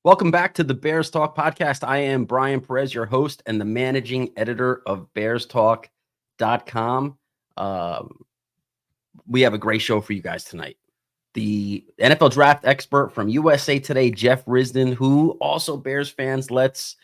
Welcome back to the Bears Talk podcast. I am Brian Perez, your host and the managing editor of bearstalk.com. We have a great show for you guys tonight. The NFL draft expert from USA Today, Jeff Risdon, who also Bears fans, let's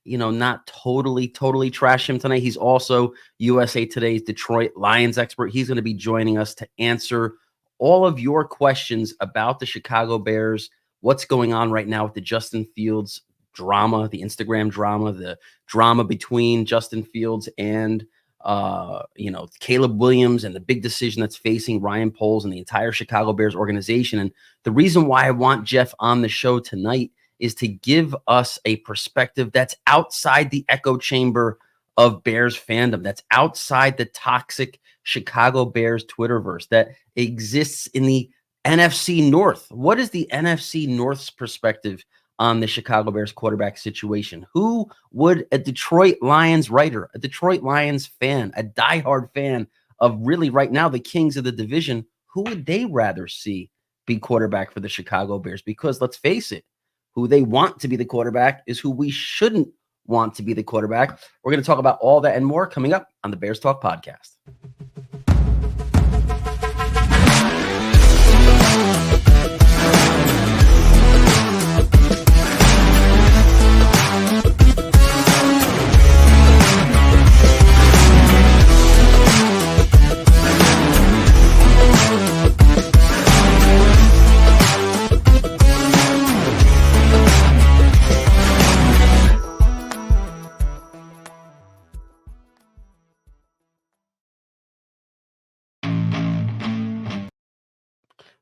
not totally trash him tonight. He's also USA Today's Detroit Lions expert. He's going to be joining us to answer all of your questions about the Chicago Bears, what's going on right now with the Justin Fields drama, the Instagram drama, the drama between Justin Fields and Caleb Williams, and the big decision that's facing Ryan Poles and the entire Chicago Bears organization. And the reason why I want Jeff on the show tonight is to give us a perspective that's outside the echo chamber of Bears fandom, that's outside the toxic Chicago Bears Twitterverse, that exists in the NFC North. What is the NFC North's perspective on the Chicago Bears quarterback situation? Who would a Detroit Lions writer, a Detroit Lions fan, a diehard fan of really right now the kings of the division, who would they rather see be quarterback for the Chicago Bears? Because let's face it, who they want to be the quarterback is who we shouldn't want to be the quarterback. We're going to talk about all that and more coming up on the Bears Talk podcast.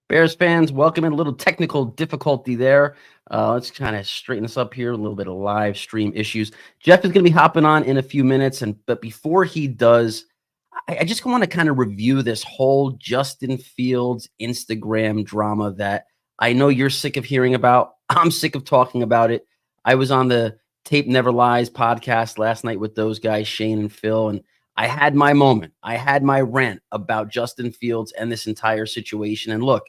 Bears fans, welcome in. A little technical difficulty there. Let's kind of straighten this up here. A little bit of live stream issues. Jeff is going to be hopping on in a few minutes, but before he does, I just want to kind of review this whole Justin Fields Instagram drama that I know you're sick of hearing about. I'm sick of talking about it. I was on the Tape Never Lies podcast last night with those guys, Shane and Phil, and I had my moment. I had my rant about Justin Fields and this entire situation. And look,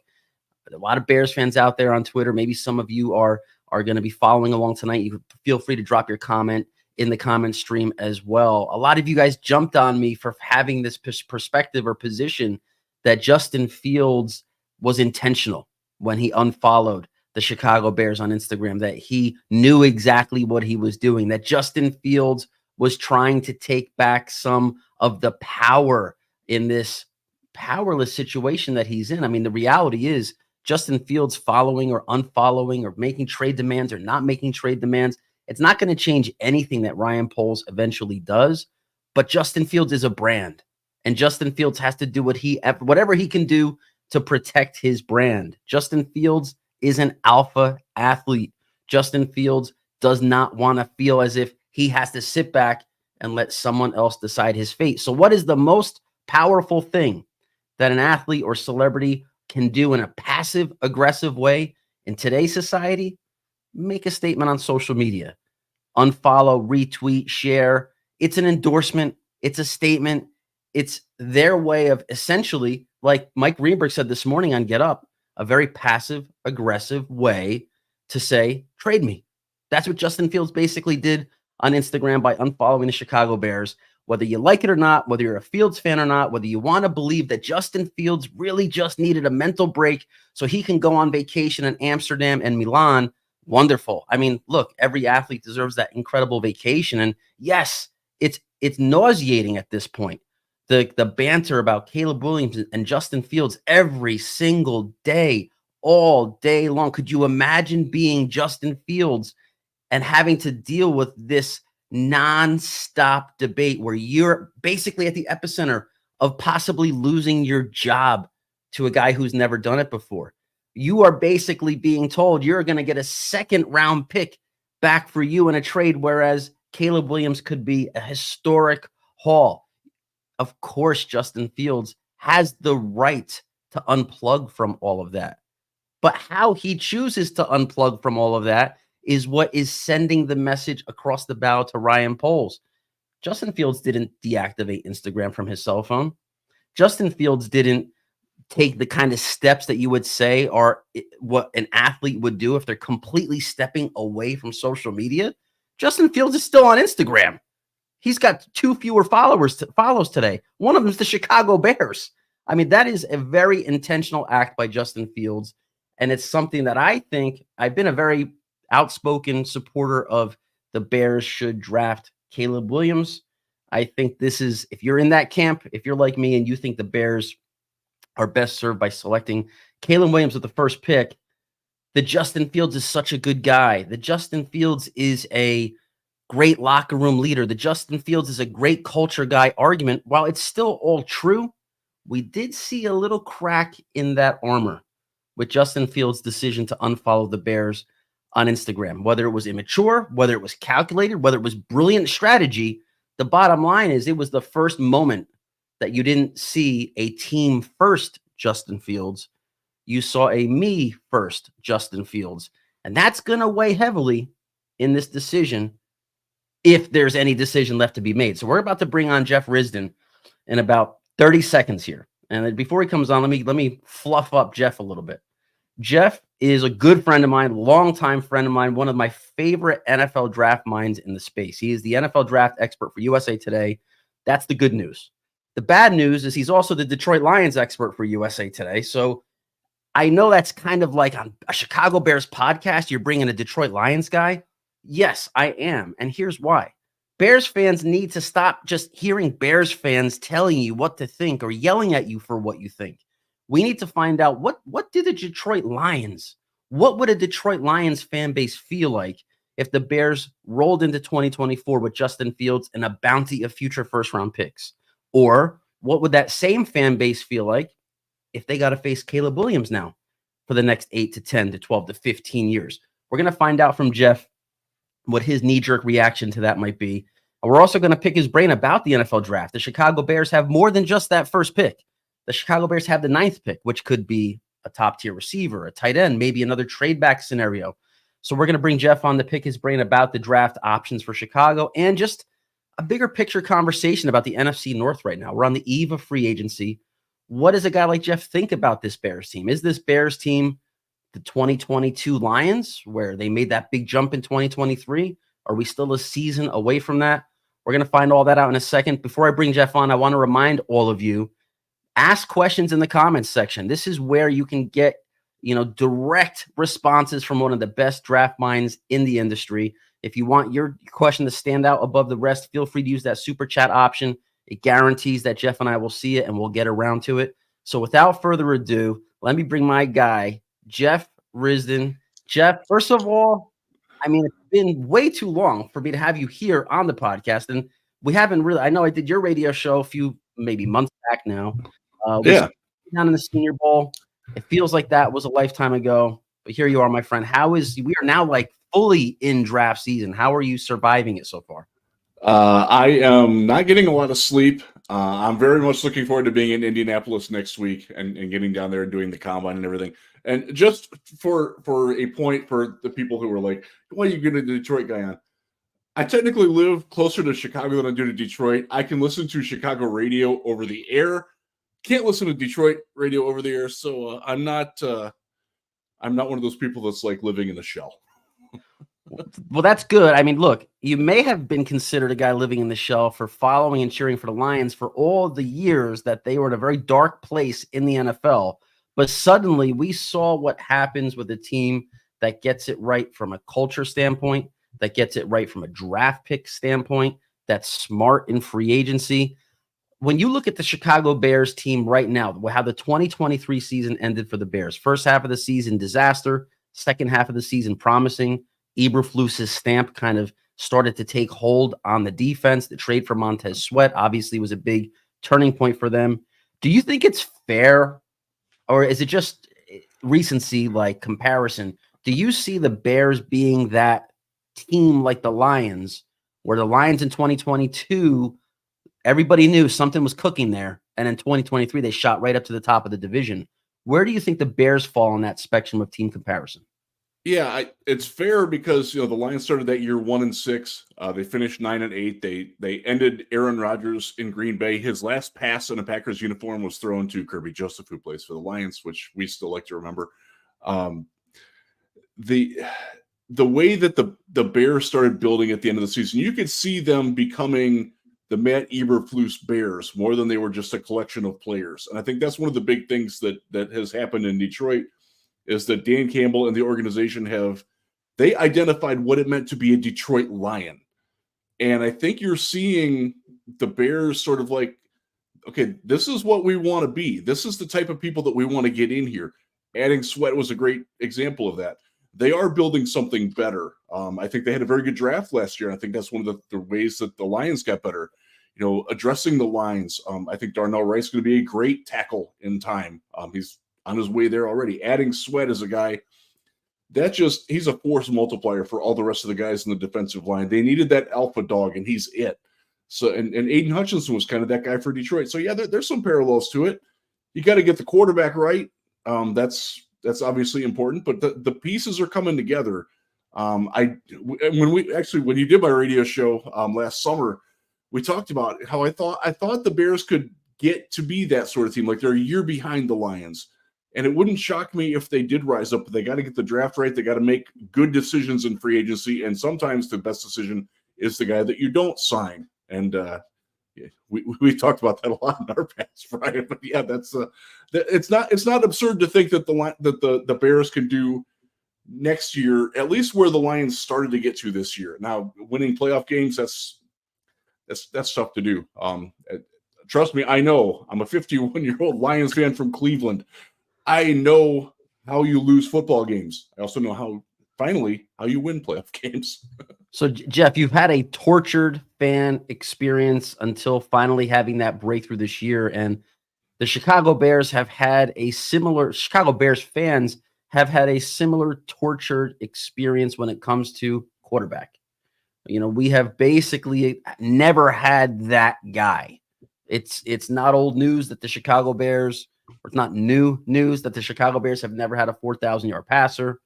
a lot of Bears fans out there on Twitter. Maybe some of you are going to be following along tonight. You feel free to drop your comment in the comment stream as well. A lot of you guys jumped on me for having this perspective or position that Justin Fields was intentional when he unfollowed the Chicago Bears on Instagram, that he knew exactly what he was doing, that Justin Fields was trying to take back some of the power in this powerless situation that he's in. I mean, the reality is, Justin Fields following or unfollowing or making trade demands or not making trade demands, it's not going to change anything that Ryan Poles eventually does. But Justin Fields is a brand, and Justin Fields has to do whatever he can do to protect his brand. Justin Fields is an alpha athlete. Justin Fields does not want to feel as if he has to sit back and let someone else decide his fate. So what is the most powerful thing that an athlete or celebrity can do in a passive aggressive way in today's society? Make a statement on social media, unfollow, retweet, share. It's an endorsement. It's a statement. It's their way of essentially, like Mike Greenberg said this morning on Get Up, a very passive aggressive way to say, trade me. That's what Justin Fields basically did on Instagram by unfollowing the Chicago Bears. Whether you like it or not, whether you're a Fields fan or not, whether you want to believe that Justin Fields really just needed a mental break so he can go on vacation in Amsterdam and Milan, wonderful. I mean, look, every athlete deserves that incredible vacation. And yes, it's nauseating at this point. The banter about Caleb Williams and Justin Fields every single day, all day long. Could you imagine being Justin Fields and having to deal with this nonstop debate where you're basically at the epicenter of possibly losing your job to a guy who's never done it before? You are basically being told you're going to get a second round pick back for you in a trade, whereas Caleb Williams could be a historic haul. Of course, Justin Fields has the right to unplug from all of that. But how he chooses to unplug from all of that is what is sending the message across the bow to Ryan Poles. Justin Fields didn't deactivate Instagram from his cell phone. Justin Fields didn't take the kind of steps that you would say are what an athlete would do if they're completely stepping away from social media, Justin Fields is still on Instagram. He's got 2 fewer follows today. One of them is the Chicago Bears. I mean, that is a very intentional act by Justin Fields, and it's something that I think I've been a very outspoken supporter of. The Bears should draft Caleb Williams. I think this is, if you're in that camp, if you're like me and you think the Bears are best served by selecting Caleb Williams with the first pick, the Justin Fields is such a good guy. The Justin Fields is a great locker room leader. The Justin Fields is a great culture guy argument. While it's still all true, we did see a little crack in that armor with Justin Fields' decision to unfollow the Bears on Instagram. Whether it was immature, whether it was calculated, whether it was brilliant strategy, the bottom line is it was the first moment that you didn't see a team first Justin Fields. You saw a me first Justin Fields. And that's going to weigh heavily in this decision if there's any decision left to be made. So we're about to bring on Jeff Risdon in about 30 seconds here. And before he comes on, let me fluff up Jeff a little bit. Jeff is a good friend of mine, longtime friend of mine, one of my favorite NFL draft minds in the space. He is the NFL draft expert for USA Today. That's the good news. The bad news is he's also the Detroit Lions expert for USA Today. So I know that's kind of like on a Chicago Bears podcast, you're bringing a Detroit Lions guy. Yes, I am. And here's why. Bears fans need to stop just hearing Bears fans telling you what to think or yelling at you for what you think. We need to find out what do the Detroit Lions, what would a Detroit Lions fan base feel like if the Bears rolled into 2024 with Justin Fields and a bounty of future first-round picks? Or what would that same fan base feel like if they got to face Caleb Williams now for the next 8 to 10 to 12 to 15 years? We're going to find out from Jeff what his knee-jerk reaction to that might be. And we're also going to pick his brain about the NFL draft. The Chicago Bears have more than just that first pick. The Chicago Bears have the 9th pick, which could be a top-tier receiver, a tight end, maybe another trade-back scenario. So we're going to bring Jeff on to pick his brain about the draft options for Chicago and just a bigger picture conversation about the NFC North right now. We're on the eve of free agency. What does a guy like Jeff think about this Bears team? Is this Bears team the 2022 Lions, where they made that big jump in 2023? Are we still a season away from that? We're going to find all that out in a second. Before I bring Jeff on, I want to remind all of you, ask questions in the comments section. This is where you can get, direct responses from one of the best draft minds in the industry. If you want your question to stand out above the rest, feel free to use that super chat option. It guarantees that Jeff and I will see it and we'll get around to it. So without further ado, let me bring my guy, Jeff Risdon. Jeff, first of all, it's been way too long for me to have you here on the podcast. And we haven't really, I know I did your radio show a few, maybe months back now. Down in the Senior Bowl. It feels like that was a lifetime ago, but here you are, my friend. We are now like fully in draft season. How are you surviving it so far? I am not getting a lot of sleep. I'm very much looking forward to being in Indianapolis next week and getting down there and doing the combine and everything. And just for a point for the people who are like, why are you getting a Detroit guy on? I technically live closer to Chicago than I do to Detroit. I can listen to Chicago radio over the air. Can't listen to Detroit radio over the air, so I'm not one of those people that's like living in a shell. Well, that's good. Look, you may have been considered a guy living in the shell for following and cheering for the Lions for all the years that they were in a very dark place in the NFL. But suddenly we saw what happens with a team that gets it right from a culture standpoint, that gets it right from a draft pick standpoint, that's smart in free agency. When you look at the Chicago Bears team right now, how the 2023 season ended for the Bears, first half of the season, disaster, second half of the season, promising. Eberflus's stamp kind of started to take hold on the defense. The trade for Montez Sweat obviously was a big turning point for them. Do you think it's fair, or is it just recency, like comparison? Do you see the Bears being that team like the Lions, where the Lions in 2022, everybody knew something was cooking there, and in 2023 they shot right up to the top of the division? Where do you think the Bears fall on that spectrum of team comparison? Yeah, it's fair because the Lions started that year 1-6. They finished 9-8. They ended Aaron Rodgers in Green Bay. His last pass in a Packers uniform was thrown to Kirby Joseph, who plays for the Lions, which we still like to remember. Um, the the way that the Bears started building at the end of the season, you could see them becoming the Matt Eberflus Bears more than they were just a collection of players. And I think that's one of the big things that has happened in Detroit is that Dan Campbell and the organization they identified what it meant to be a Detroit Lion. And I think you're seeing the Bears sort of like, okay, this is what we want to be. This is the type of people that we want to get in here. Adding Sweat was a great example of that. They are building something better. I think they had a very good draft last year. And I think that's one of the ways that the Lions got better. Addressing the lines. I think Darnell Rice is going to be a great tackle in time. He's on his way there already. Adding Sweat as a guy he's a force multiplier for all the rest of the guys in the defensive line. They needed that alpha dog, and he's it. So, and Aiden Hutchinson was kind of that guy for Detroit. So yeah, there's some parallels to it. You got to get the quarterback right. That's obviously important, but the pieces are coming together. When you did my radio show last summer, we talked about how I thought the Bears could get to be that sort of team. Like they're a year behind the Lions. And it wouldn't shock me if they did rise up, but they got to get the draft right. They got to make good decisions in free agency. And sometimes the best decision is the guy that you don't sign. And we talked about that a lot in our past, Brian. But yeah, it's not absurd to think that the Bears can do next year, at least where the Lions started to get to this year. Now, winning playoff games, that's tough to do. Trust me, I know. I'm a 51-year-old Lions fan from Cleveland. I know how you lose football games. I also know how you win playoff games. So, Jeff, you've had a tortured fan experience until finally having that breakthrough this year. And the Chicago Bears fans have had a similar tortured experience when it comes to quarterback. We have basically never had that guy. It's not old news that the Chicago Bears, or it's not new news that the Chicago Bears have never had a 4,000-yard passer.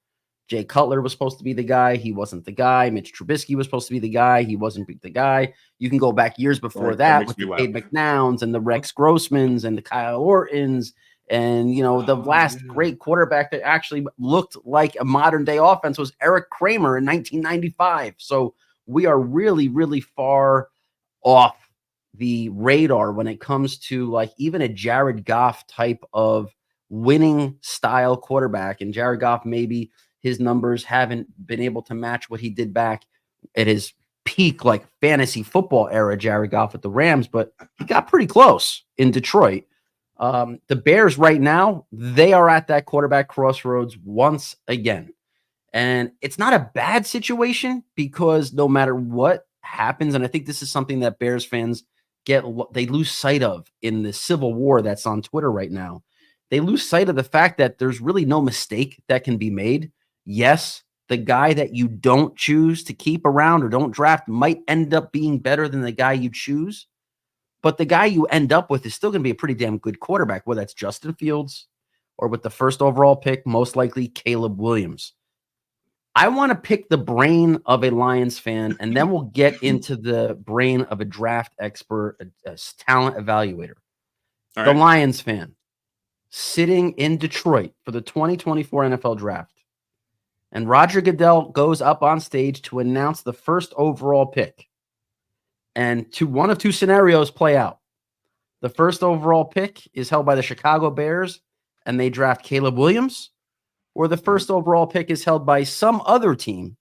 Jay Cutler was supposed to be the guy. He wasn't the guy. Mitch Trubisky was supposed to be the guy. He wasn't the guy. You can go back years before that with the Cade McNowns and the Rex Grossmans and the Kyle Ortons and, the last great quarterback that actually looked like a modern-day offense was Eric Kramer in 1995. So we are really, really far off the radar when it comes to like even a Jared Goff type of winning style quarterback. And Jared Goff, maybe his numbers haven't been able to match what he did back at his peak, like fantasy football era, Jared Goff with the Rams, but he got pretty close in Detroit. The Bears right now, they are at that quarterback crossroads once again. And it's not a bad situation because no matter what happens, and I think this is something that Bears fans they lose sight of in the civil war that's on Twitter right now. They lose sight of the fact that there's really no mistake that can be made. Yes, the guy that you don't choose to keep around or don't draft might end up being better than the guy you choose, but the guy you end up with is still going to be a pretty damn good quarterback, whether that's Justin Fields or with the first overall pick, most likely Caleb Williams. I want to pick the brain of a Lions fan, and then we'll get into the brain of a draft expert, a talent evaluator. All the right. Lions fan sitting in Detroit for the 2024 NFL Draft. And Roger Goodell goes up on stage to announce the first overall pick. And one of two scenarios play out. The first overall pick is held by the Chicago Bears, and they draft Caleb Williams. Or the first overall pick is held by some other team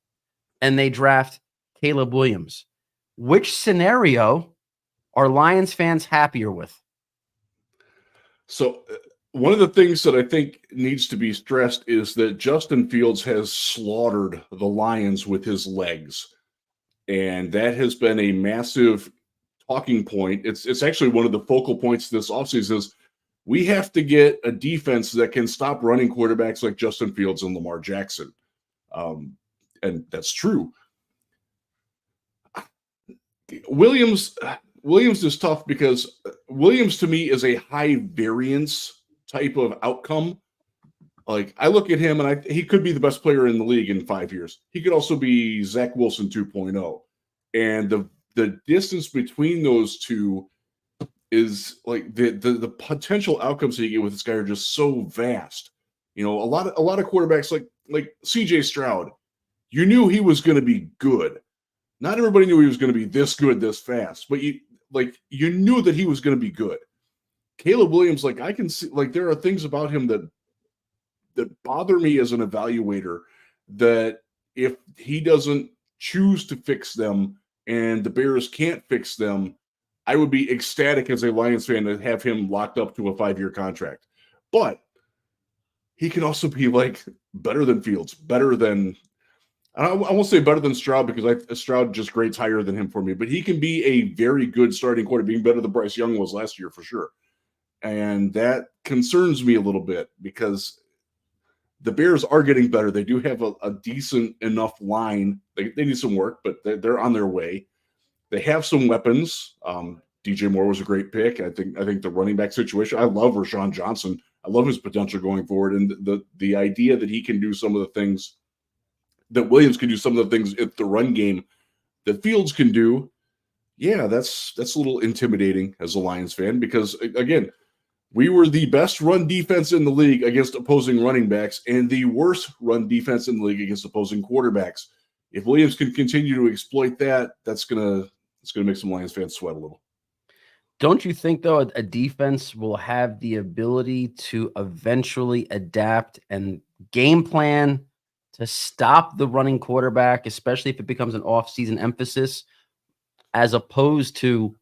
and they draft Caleb Williams. Which scenario are Lions fans happier with? So one of the things that I think needs to be stressed is that Justin Fields has slaughtered the Lions with his legs. And that has been a massive talking point. It's actually one of the focal points this offseason is we have to get a defense that can stop running quarterbacks like Justin Fields and Lamar Jackson. And that's true. Williams is tough because Williams to me is a high variance type of outcome. Like, I look at him and he could be the best player in the league in 5 years. He could also be Zach Wilson 2.0. And the distance between those two is like the potential outcomes that you get with this guy are just so vast. You know, a lot of quarterbacks like CJ Stroud, you knew he was going to be good. Not everybody knew he was going to be this good this fast, but you knew that he was going to be good. Caleb Williams, like, I can see, like, there are things about him that bother me as an evaluator, that if he doesn't choose to fix them and the Bears can't fix them, I would be ecstatic as a Lions fan to have him locked up to a 5-year contract. But he can also be like better than Fields, better than, I won't say better than Stroud, because Stroud just grades higher than him for me, but he can be a very good starting quarterback, being better than Bryce Young was last year for sure. And that concerns me a little bit, because the Bears are getting better. They do have a decent enough line. They need some work, but they're on their way. They have some weapons. DJ Moore was a great pick. I think the running back situation, I love Rashawn Johnson. I love his potential going forward. And the idea that he can do some of the things, that Williams can do some of the things at the run game that Fields can do, yeah, that's a little intimidating as a Lions fan, because, again, we were the best run defense in the league against opposing running backs and the worst run defense in the league against opposing quarterbacks. If Williams can continue to exploit that, it's gonna make some Lions fans sweat a little. Don't you think, though, a defense will have the ability to eventually adapt and game plan to stop the running quarterback, especially if it becomes an off-season emphasis, as opposed to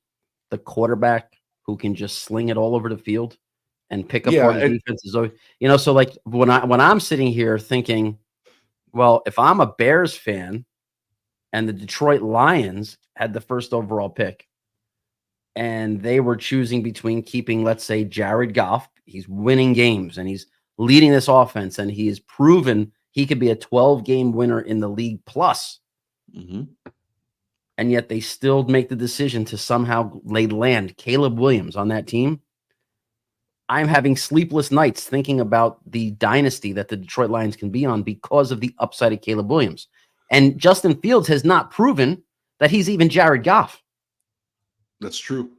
the quarterback who can just sling it all over the field and pick apart the defenses? So like when I'm sitting here thinking, well, if I'm a Bears fan and the Detroit Lions had the first overall pick, and they were choosing between keeping, let's say, Jared Goff, he's winning games and he's leading this offense, and he has proven he could be a 12-game winner in the league plus. Mm-hmm. And yet they still make the decision to somehow land Caleb Williams on that team. I'm having sleepless nights thinking about the dynasty that the Detroit Lions can be on because of the upside of Caleb Williams. And Justin Fields has not proven that he's even Jared Goff. That's true.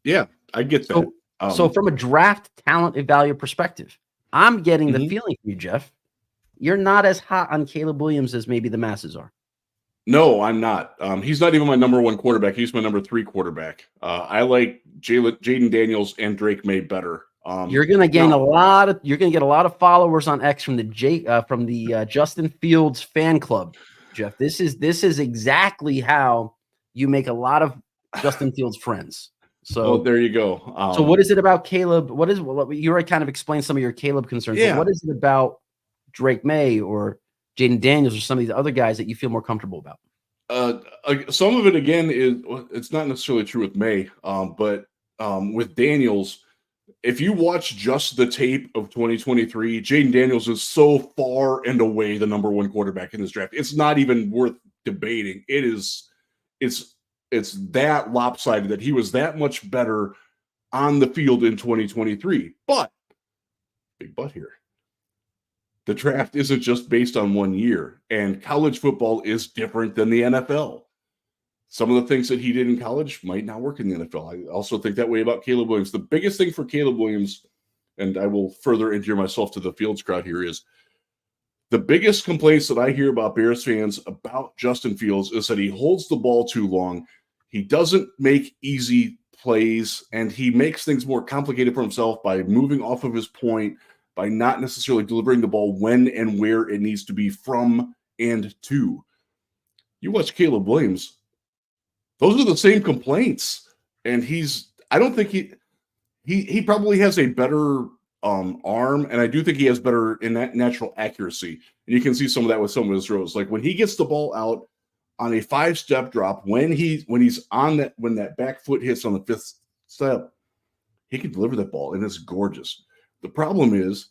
Yeah, I get that. So from a draft talent evaluator perspective, I'm getting the feeling from you, Jeff, you're not as hot on Caleb Williams as maybe the masses are. No, I'm not. He's not even my number one quarterback. He's my number 3 quarterback. I like Jaden Daniels and Drake May better. You're going to gain get a lot of followers on X from the Justin Fields fan club, Jeff. This is exactly how you make a lot of Justin Fields friends. So there you go. So what is it about Caleb? You already kind of explained some of your Caleb concerns. Yeah. What is it about Drake May or Jaden Daniels or some of these other guys that you feel more comfortable about? Some of it, again, it's not necessarily true with May, but with Daniels, if you watch just the tape of 2023, Jaden Daniels is so far and away the number 1 quarterback in this draft. It's not even worth debating. It's that lopsided that he was that much better on the field in 2023. But, big but here, the draft isn't just based on 1 year, and college football is different than the NFL. Some of the things that he did in college might not work in the NFL. I also think that way about Caleb Williams. The biggest thing for Caleb Williams, and I will further endear myself to the Fields crowd here, is the biggest complaints that I hear about Bears fans about Justin Fields is that he holds the ball too long. He doesn't make easy plays, and he makes things more complicated for himself by moving off of his point, by not necessarily delivering the ball when and where it needs to be from and to. You watch Caleb Williams, those are the same complaints. And I don't think he probably has a better arm, and I do think he has better in that natural accuracy. And you can see some of that with some of his throws. Like when he gets the ball out on a 5-step drop, when he's on that, when that back foot hits on the 5th step, he can deliver that ball, and it's gorgeous. The problem is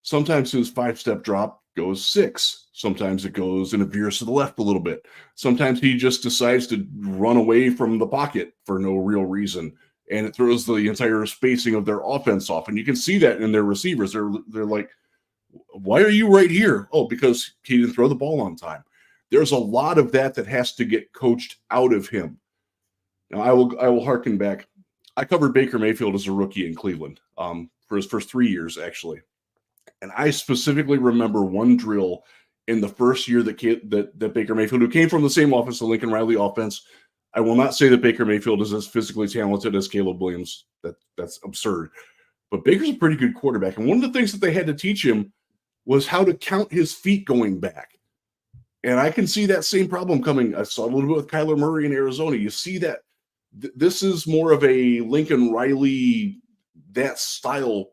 sometimes his 5-step drop goes 6. Sometimes it goes and it veers to the left a little bit. Sometimes he just decides to run away from the pocket for no real reason, and it throws the entire spacing of their offense off. And you can see that in their receivers. They're like, Why are you right here? Oh, because he didn't throw the ball on time. There's a lot of that has to get coached out of him. Now, I will harken back. I covered Baker Mayfield as a rookie in Cleveland for his first 3 years, actually. And I specifically remember one drill in the first year that Baker Mayfield, who came from the same offense, the Lincoln Riley offense. I will not say that Baker Mayfield is as physically talented as Caleb Williams. That's absurd. But Baker's a pretty good quarterback. And one of the things that they had to teach him was how to count his feet going back. And I can see that same problem coming. I saw a little bit with Kyler Murray in Arizona. You see that this is more of a Lincoln Riley, that style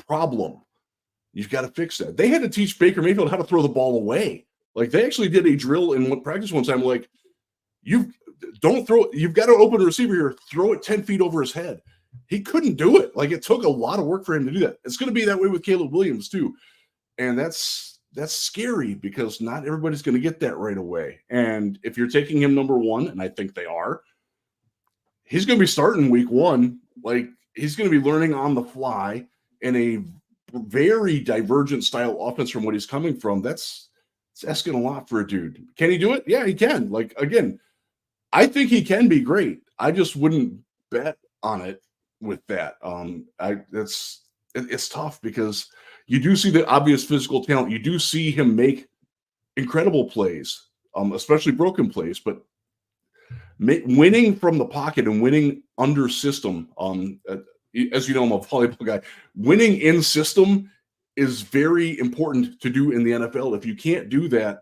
problem. You've got to fix that. They had to teach Baker Mayfield how to throw the ball away. Like, they actually did a drill in practice one time. Like, you've got to open a receiver here, throw it 10 feet over his head. He couldn't do it. Like, it took a lot of work for him to do that. It's going to be that way with Caleb Williams too. And that's scary because not everybody's going to get that right away. And if you're taking him number one, and I think they are, he's going to be starting week one. Like, he's going to be learning on the fly in a very divergent style offense from what he's coming from. It's asking a lot for a dude. Can he do it? Yeah, he can. Like, again, I think he can be great. I just wouldn't bet on it with that. It's tough because you do see the obvious physical talent. You do see him make incredible plays, especially broken plays, but winning from the pocket and winning under system, as you know, I'm a volleyball guy. Winning in system is very important to do in the NFL. If you can't do that,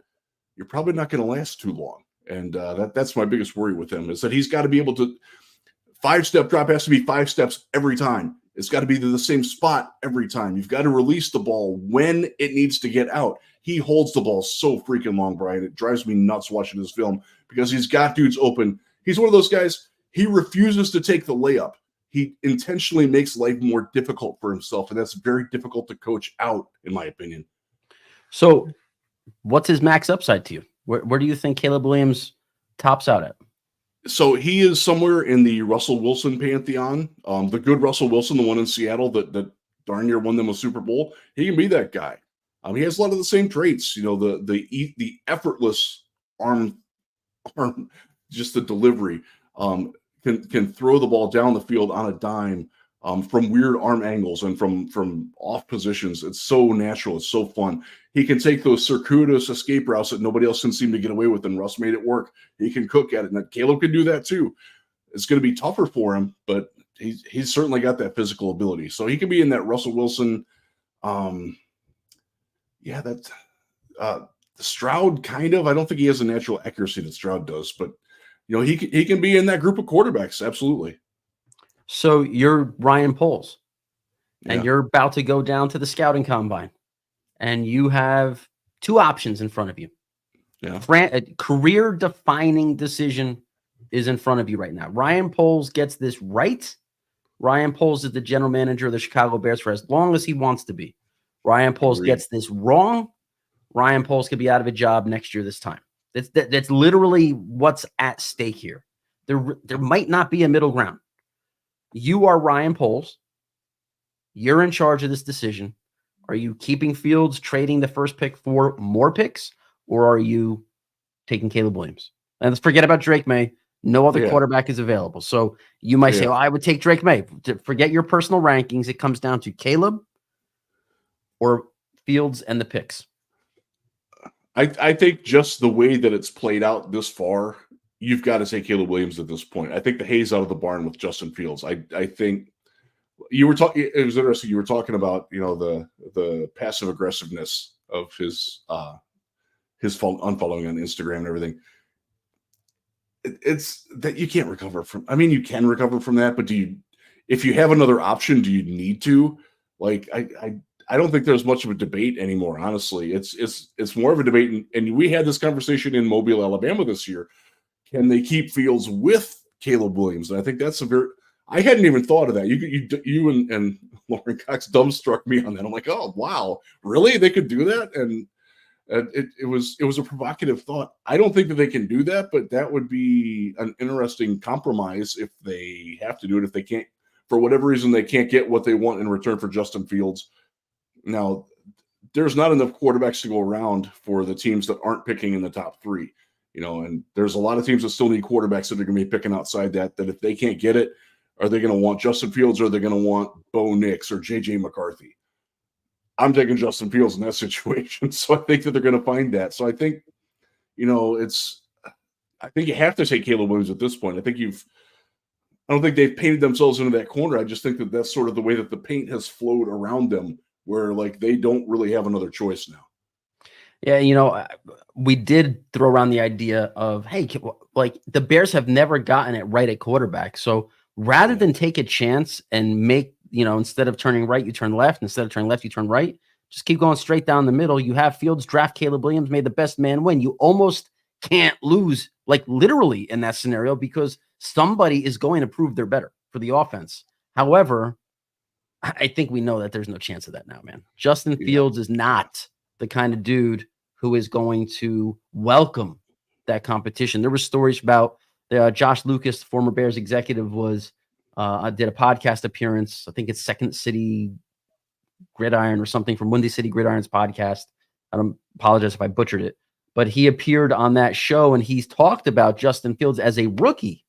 you're probably not going to last too long. And that's my biggest worry with him, is that he's got to be able to. 5-step drop has to be 5 steps every time. It's got to be to the same spot every time. You've got to release the ball when it needs to get out. He holds the ball so freaking long, Brian. It drives me nuts watching this film because he's got dudes open. He's one of those guys, he refuses to take the layup. He intentionally makes life more difficult for himself, and that's very difficult to coach out, in my opinion. So what's his max upside to you? Where do you think Caleb Williams tops out at? So he is somewhere in the Russell Wilson pantheon. The good Russell Wilson, the one in Seattle that darn near won them a Super Bowl. He can be that guy. He has a lot of the same traits. You know, the effortless arm, just the delivery. Can throw the ball down the field on a dime from weird arm angles and from off positions. It's so natural. It's so fun. He can take those circuitous escape routes that nobody else can seem to get away with, and Russ made it work. He can cook at it, and Caleb can do that too. It's going to be tougher for him, but he's certainly got that physical ability. So he can be in that Russell Wilson. Stroud kind of. I don't think he has a natural accuracy that Stroud does, but you know, he can be in that group of quarterbacks. Absolutely. So you're Ryan Poles, and Yeah. you're about to go down to the scouting combine, and you have 2 options in front of you. Yeah. A career-defining decision is in front of you right now. Ryan Poles gets this right. Ryan Poles is the general manager of the Chicago Bears for as long as he wants to be. Ryan Poles Agreed. gets this wrong. Ryan Poles could be out of a job next year this time. That's literally what's at stake here. There might not be a middle ground. You are Ryan Poles. You're in charge of this decision. Are you keeping Fields, trading the first pick for more picks, or are you taking Caleb Williams? And let's forget about Drake May. No other quarterback is available. So you might say, well, I would take Drake May. Forget your personal rankings. It comes down to Caleb or Fields and the picks. I think just the way that it's played out this far, you've got to say Caleb Williams at this point. I think the hay's out of the barn with Justin Fields. I think you were talking. It was interesting. You were talking about, you know, the passive aggressiveness of his unfollowing on Instagram and everything. It's that you can't recover from. I mean, you can recover from that, but if you have another option, do you need to? Like, I don't think there's much of a debate anymore. Honestly, it's more of a debate, and we had this conversation in Mobile, Alabama this year. Can they keep Fields with Caleb Williams? And I think that's I hadn't even thought of that. You and Lauren Cox dumbstruck me on that. I'm like, oh wow, really? They could do that? And it was a provocative thought. I don't think that they can do that, but that would be an interesting compromise if they have to do it. If they can't, for whatever reason, they can't get what they want in return for Justin Fields. Now, there's not enough quarterbacks to go around for the teams that aren't picking in the top 3. And there's a lot of teams that still need quarterbacks that are going to be picking outside that if they can't get it, are they going to want Justin Fields or are they going to want Bo Nix or J.J. McCarthy? I'm taking Justin Fields in that situation. So I think that they're going to find that. So I think, I think you have to take Caleb Williams at this point. I don't think they've painted themselves into that corner. I just think that that's sort of the way that the paint has flowed around them, where like they don't really have another choice now. Yeah, we did throw around the idea of, hey, like the Bears have never gotten it right at quarterback. So rather than take a chance and make, instead of turning right, you turn left. Instead of turning left, you turn right. Just keep going straight down the middle. You have Fields draft Caleb Williams, made the best man win. You almost can't lose, like literally in that scenario, because somebody is going to prove they're better for the offense. However, I think we know that there's no chance of that now, man. Justin Fields is not the kind of dude who is going to welcome that competition. There were stories about Josh Lucas, former Bears executive, did a podcast appearance. I think it's Second City Gridiron or something from Windy City Gridiron's podcast. I don't apologize if I butchered it, but he appeared on that show and he's talked about Justin Fields as a rookie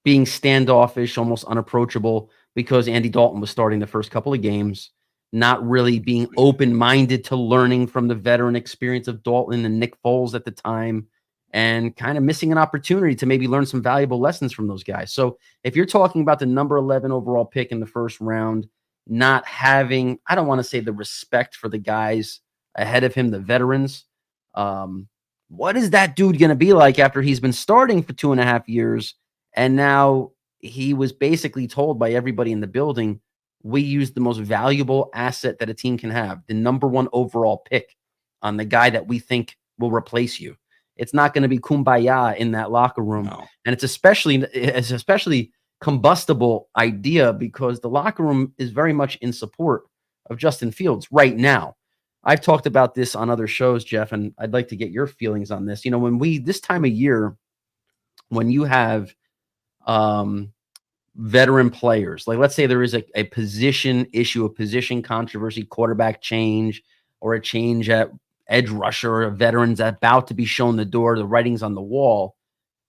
being standoffish, almost unapproachable because Andy Dalton was starting the first couple of games, not really being open-minded to learning from the veteran experience of Dalton and Nick Foles at the time, and kind of missing an opportunity to maybe learn some valuable lessons from those guys. So if you're talking about the number 11 overall pick in the first round, not having, I don't want to say the respect for the guys ahead of him, the veterans, what is that dude going to be like after he's been starting for 2.5 years? And now he was basically told by everybody in the building, we use the most valuable asset that a team can have, the number 1 overall pick, on the guy that we think will replace you. It's not going to be kumbaya in that locker room. No. And it's especially combustible idea because the locker room is very much in support of Justin Fields right now. I've talked about this on other shows, Jeff, and I'd like to get your feelings on this. This time of year, when you have veteran players, like let's say there is a position issue, a position controversy, quarterback change, or a change at edge rusher, or a veteran's about to be shown the door, the writing's on the wall.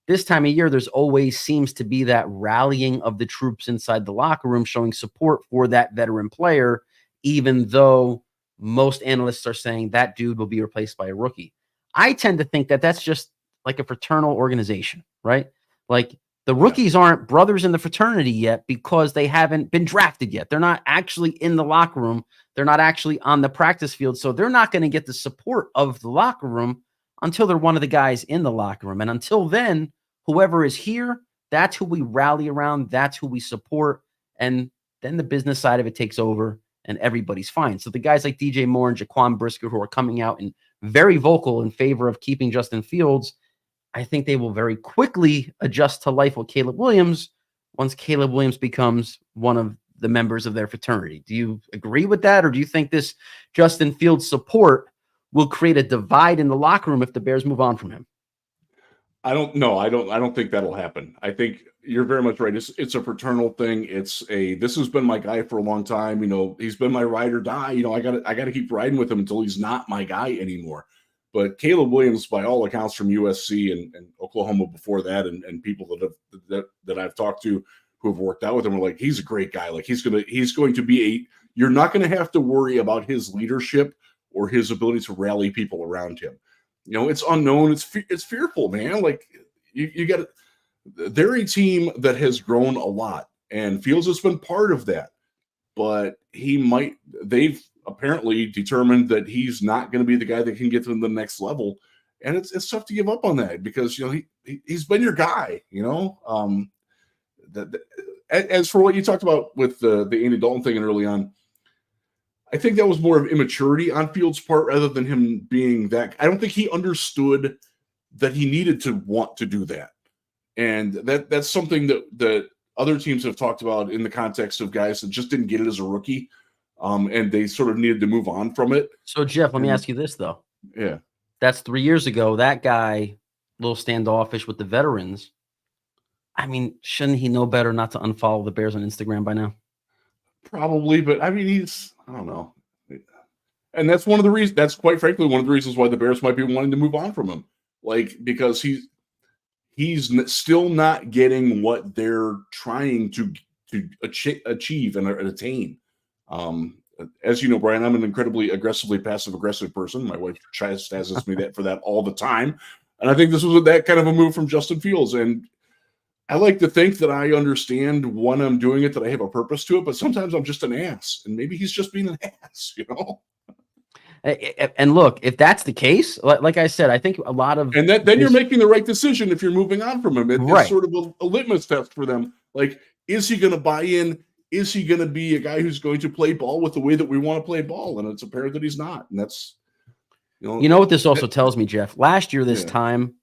This time of year, there's always seems to be that rallying of the troops inside the locker room, showing support for that veteran player, even though most analysts are saying that dude will be replaced by a rookie. I tend to think that that's just like a fraternal organization, right? Like the rookies aren't brothers in the fraternity yet because they haven't been drafted yet. They're not actually in the locker room. They're not actually on the practice field. So they're not going to get the support of the locker room until they're one of the guys in the locker room. And until then, whoever is here, that's who we rally around. That's who we support. And then the business side of it takes over and everybody's fine. So the guys like DJ Moore and Jaquan Brisker, who are coming out and very vocal in favor of keeping Justin Fields, I think they will very quickly adjust to life with Caleb Williams once Caleb Williams becomes one of the members of their fraternity. Do you agree with that? Or do you think this Justin Fields support will create a divide in the locker room if the Bears move on from him? I don't know. I don't think that'll happen. I think you're very much right. It's a fraternal thing. This has been my guy for a long time. He's been my ride or die. I gotta keep riding with him until he's not my guy anymore. But Caleb Williams, by all accounts from USC and Oklahoma before that, and people that I've talked to who have worked out with him are like, he's a great guy. Like he's going to be you're not going to have to worry about his leadership or his ability to rally people around him. It's unknown. It's fearful, man. Like you got they're a team that has grown a lot, and Fields has been part of that. But they've apparently determined that he's not going to be the guy that can get to the next level, and it's tough to give up on that because he's been your guy. As for what you talked about with the Andy Dalton thing and early on, I think that was more of immaturity on Fields' part rather than him being that. I don't think he understood that he needed to want to do that, and that's something that other teams have talked about in the context of guys that just didn't get it as a rookie. And they sort of needed to move on from it. So, Jeff, let me ask you this, though. Yeah. That's 3 years ago. That guy, a little standoffish with the veterans. I mean, shouldn't he know better not to unfollow the Bears on Instagram by now? Probably, but I mean, I don't know. And that's one of the reasons. That's quite frankly one of the reasons why the Bears might be wanting to move on from him, like because he's still not getting what they're trying to achieve and attain. As you know, Brian, I'm an incredibly aggressively passive aggressive person. My wife chastises me for that all the time, and I think this was that kind of a move from Justin Fields. And I like to think that I understand when I'm doing it, that I have a purpose to it, but sometimes I'm just an ass, and maybe he's just being an ass, you know. And look, if that's the case, like I said, I think a lot of and then you're making the right decision if you're moving on from him. It's right. sort of a litmus test for them. Like, is he going to buy in? Is he going to be a guy who's going to play ball with the way that we want to play ball? And it's apparent that he's not. And that's, you know what this also tells me, Jeff. Last year, this time,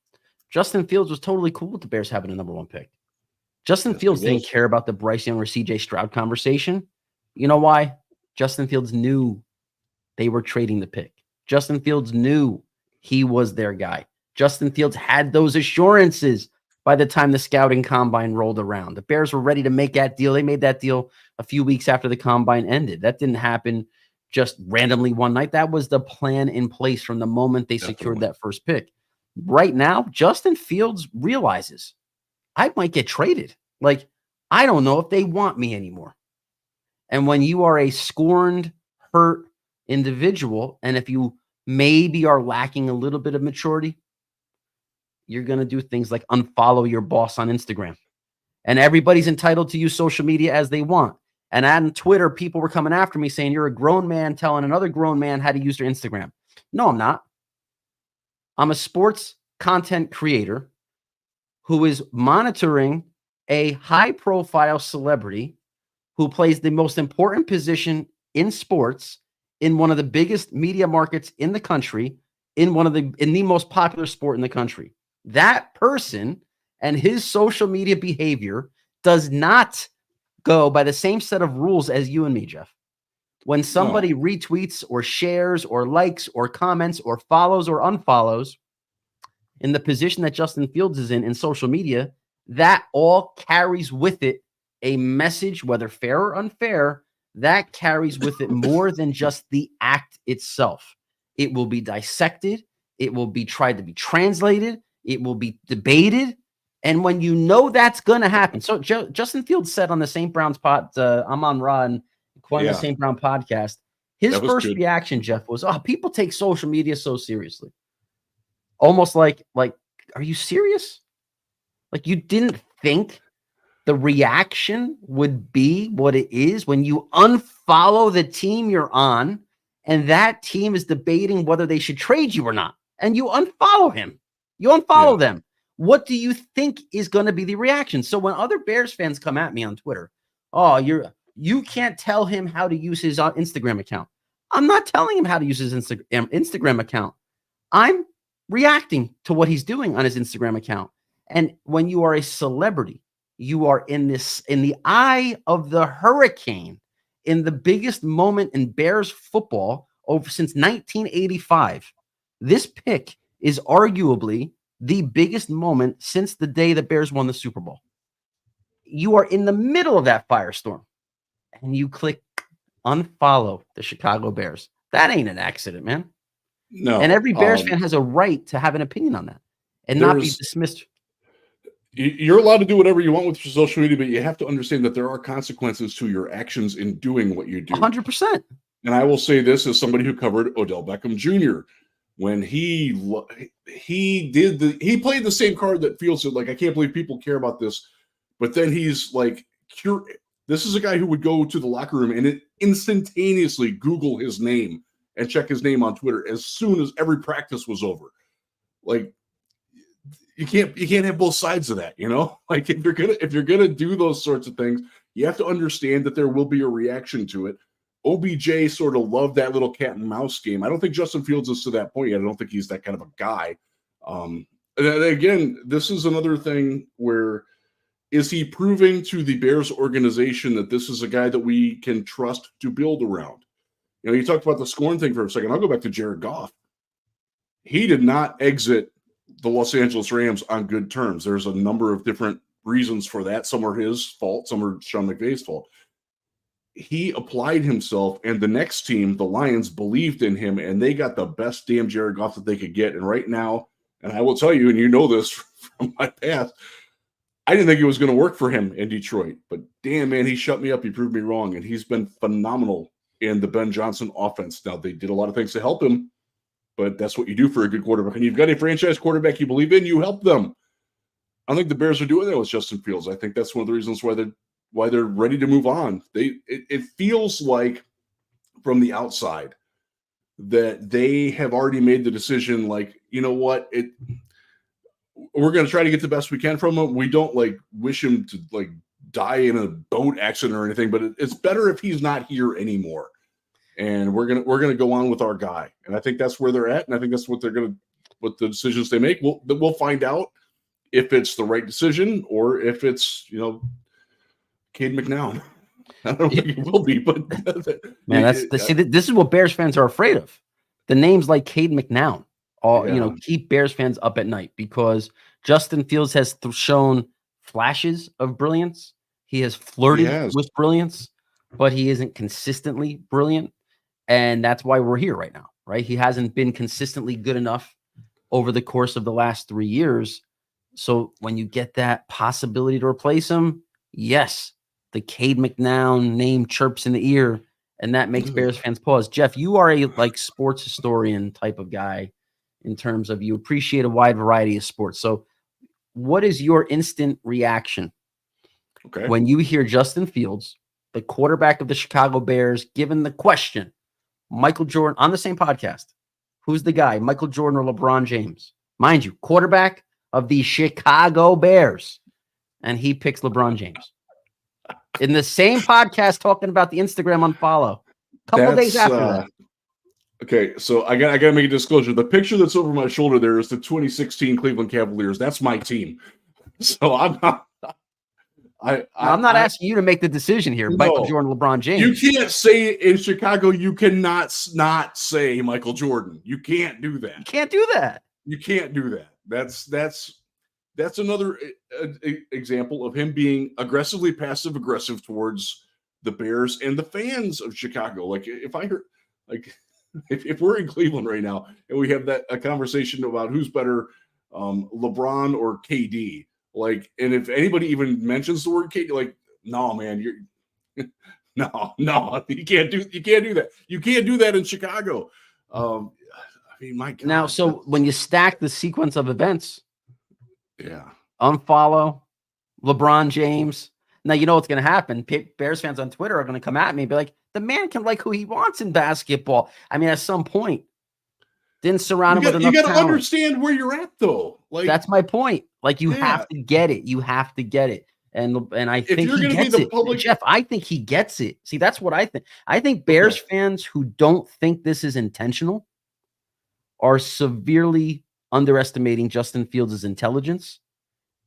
Justin Fields was totally cool with the Bears having a number 1 pick. Justin Fields didn't care about the Bryce Young or CJ Stroud conversation. You know why? Justin Fields knew they were trading the pick. Justin Fields knew he was their guy. Justin Fields had those assurances by the time the scouting combine rolled around. The Bears were ready to make that deal. They made that deal a few weeks after the combine ended. That didn't happen just randomly one night. That was the plan in place from the moment they secured that first pick. Right now, Justin Fields realizes I might get traded. Like, I don't know if they want me anymore. And when you are a scorned, hurt individual, and if you maybe are lacking a little bit of maturity, you're going to do things like unfollow your boss on Instagram. And everybody's entitled to use social media as they want. And on Twitter, people were coming after me saying, you're a grown man telling another grown man how to use their Instagram. No, I'm not. I'm a sports content creator who is monitoring a high-profile celebrity who plays the most important position in sports in one of the biggest media markets in the country, in the most popular sport in the country. That person and his social media behavior does not go by the same set of rules as you and me, Jeff. When somebody retweets or shares or likes or comments or follows or unfollows in the position that Justin Fields is in social media, that all carries with it a message, whether fair or unfair, that carries with it more than just the act itself. It will be dissected. It will be tried to be translated. It will be debated. And when you know that's going to happen. So Justin Fields said on the St. Brown's I'm on Raw and the St. Brown podcast, his first reaction, Jeff, was, people take social media so seriously. Almost like, are you serious? Like, you didn't think the reaction would be what it is when you unfollow the team you're on and that team is debating whether they should trade you or not. And you unfollow him. You unfollow them. What do you think is going to be the reaction? So when other Bears fans come at me on Twitter, you can't tell him how to use his Instagram account. I'm not telling him how to use his Instagram account. I'm reacting to what he's doing on his Instagram account. And when you are a celebrity, you are in the eye of the hurricane, in the biggest moment in Bears football since 1985. This pick is arguably the biggest moment since the day the Bears won the Super Bowl. You are in the middle of that firestorm, and you click unfollow the Chicago Bears. That ain't an accident, man. No. And every Bears fan has a right to have an opinion on that and not be dismissed. You're allowed to do whatever you want with your social media, but you have to understand that there are consequences to your actions in doing what you do. 100%. And I will say this as somebody who covered Odell Beckham Jr. When he played the same card that Fields did. Like, I can't believe people care about this, but then he's like, this is a guy who would go to the locker room and instantaneously Google his name and check his name on Twitter as soon as every practice was over. Like, you can't have both sides of that, you know? Like, if you're gonna do those sorts of things, you have to understand that there will be a reaction to it. OBJ sort of loved that little cat and mouse game. I don't think Justin Fields is to that point yet. I don't think he's that kind of a guy. And again, this is another thing where, is he proving to the Bears organization that this is a guy that we can trust to build around? You know, you talked about the scorn thing for a second. I'll go back to Jared Goff. He did not exit the Los Angeles Rams on good terms. There's a number of different reasons for that. Some are his fault, some are Sean McVay's fault. he applied himself, and the next team, the Lions, believed in him, and they got the best damn Jared Goff that they could get. And right now, and I will tell you, and you know this from my past, I didn't think it was going to work for him in Detroit, but damn, man, he shut me up. He proved me wrong, and he's been phenomenal in the Ben Johnson offense. Now, they did a lot of things to help him, but that's what you do for a good quarterback. And you've got a franchise quarterback you believe in, you help them. I think the Bears are doing that with Justin Fields. I think that's one of the reasons why they're ready to move on. It feels like from the outside that they have already made the decision, like, you know what, we're going to try to get the best we can from him. We don't like wish him to like die in a boat accident or anything, but it's better if he's not here anymore. And we're gonna go on with our guy. And I think that's where they're at, and I think that's what what the decisions they make. We'll find out if it's the right decision or if it's, Cade McNown. I don't think it will be, but man, this is what Bears fans are afraid of. The names like Cade McNown, keep Bears fans up at night, because Justin Fields has shown flashes of brilliance. He has flirted with brilliance, but he isn't consistently brilliant, and that's why we're here right now, right? He hasn't been consistently good enough over the course of the last 3 years. So when you get that possibility to replace him, yes, the Cade McNown name chirps in the ear, and that makes Bears fans pause. Jeff, you are a sports historian type of guy in terms of you appreciate a wide variety of sports. So what is your instant reaction when you hear Justin Fields, the quarterback of the Chicago Bears, given the question, Michael Jordan, on the same podcast, who's the guy, Michael Jordan or LeBron James? Mind you, quarterback of the Chicago Bears, and he picks LeBron James in the same podcast, talking about the Instagram unfollow a couple days after that. Okay, so I got to make a disclosure. The picture that's over my shoulder there is the 2016 Cleveland Cavaliers. That's my team. So I'm not. I'm not asking you to make the decision here. No, Michael Jordan, LeBron James. You can't say in Chicago. You cannot not say Michael Jordan. You can't do that. You can't do that. You can't do that. That's another example of him being aggressively passive aggressive towards the Bears and the fans of Chicago. Like if I heard, like if we're in Cleveland right now and we have a conversation about who's better, LeBron or KD, like, and if anybody even mentions the word KD, like, no, man, no, you can't do that. You can't do that in Chicago. I mean, my God. Now, so when you stack the sequence of events, unfollow LeBron James. Now, you know what's going to happen. Bears fans on Twitter are going to come at me and be like, the man can like who he wants in basketball. I mean, at some point, didn't surround him with enough talent. You got to understand where you're at, though. Like, that's my point. Like, you have to get it. You have to get it. And I think he gets it. Jeff, I think he gets it. See, that's what I think. I think Bears fans who don't think this is intentional are severely underestimating Justin Fields' intelligence